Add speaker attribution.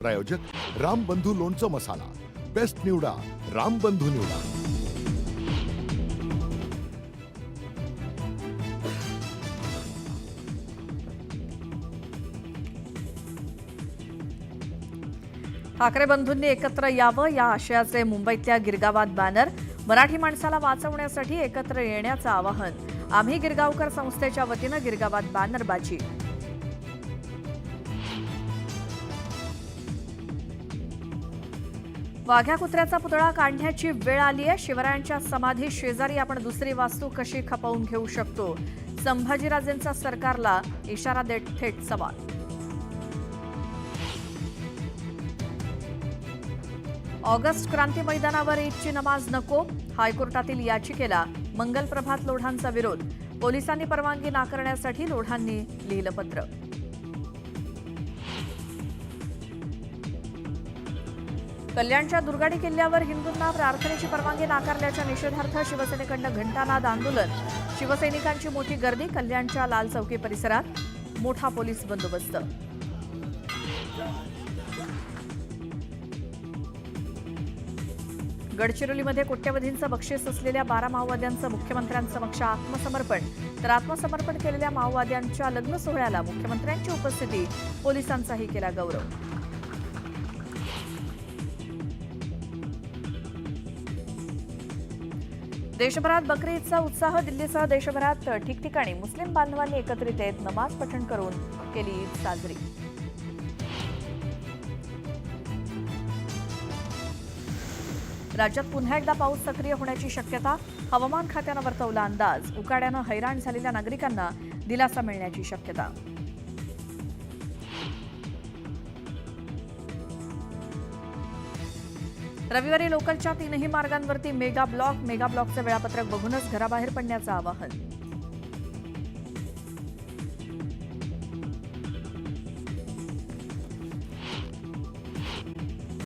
Speaker 1: प्रायोजक रामबंधू लोणचं मसाला, बेस्ट निवडा रामबंधू निवडा।
Speaker 2: ठाकरे बंधूंनी एकत्र यावं या आशयाचे मुंबईतल्या गिरगावात बॅनर। मराठी माणसाला वाचवण्यासाठी एकत्र येण्याचं आवाहन। आम्ही गिरगावकर संस्थेच्या वतीनं गिरगावात बॅनरबाजी। वाघ्या कुत्र्याचा पुतळा काढण्याची वेळ आली आहे। शिवरायांच्या समाधी शेजारी आपण दुसरी वास्तू कशी खपवून घेऊ शकतो? संभाजीराजेंचा सरकारला इशारा देत थेट सवाल। ऑगस्ट क्रांती मैदानावर ईदची नमाज नको, हायकोर्टातील याचिकेला मंगल प्रभात लोढांचा विरोध। पोलिसांनी परवानगी नाकारण्यासाठी लोढांनी लिहिलं पत्र। कल्याणच्या दुर्गाडी किल्ल्यावर हिंदूंना प्रार्थनेची परवानगी नाकारल्याच्या निषेधार्थ शिवसेनेकडून घंटानाद आंदोलन। शिवसैनिकांची मोठी गर्दी। कल्याणच्या लाल चौकी परिसरात मोठा पोलीस बंदोबस्त। गडचिरोलीमध्ये कोट्यवधींचं बक्षीस असलेल्या 12 माओवाद्यांचं मुख्यमंत्र्यांसमक्ष आत्मसमर्पण। तर आत्मसमर्पण केलेल्या माओवाद्यांच्या लग्न सोहळ्याला मुख्यमंत्र्यांची उपस्थिती, पोलिसांचाही केला गौरव। देशभरात बकरी ईदचा उत्साह। दिल्लीसह देशभरात ठिकठिकाणी मुस्लिम बांधवांनी एकत्रित येत नमाज पठण करून केली ईद साजरी। राज्यात पुन्हा एकदा पाऊस सक्रिय होण्याची शक्यता। हवामान खात्यानं वर्तवला अंदाज। उकाड्यानं हैराण झालेल्या नागरिकांना दिलासा मिळण्याची शक्यता। रविवारी लोकलच्या 3ही मार्गांवरती मेगा ब्लॉकचं वेळापत्रक बघूनच घराबाहेर पडण्याचं आवाहन।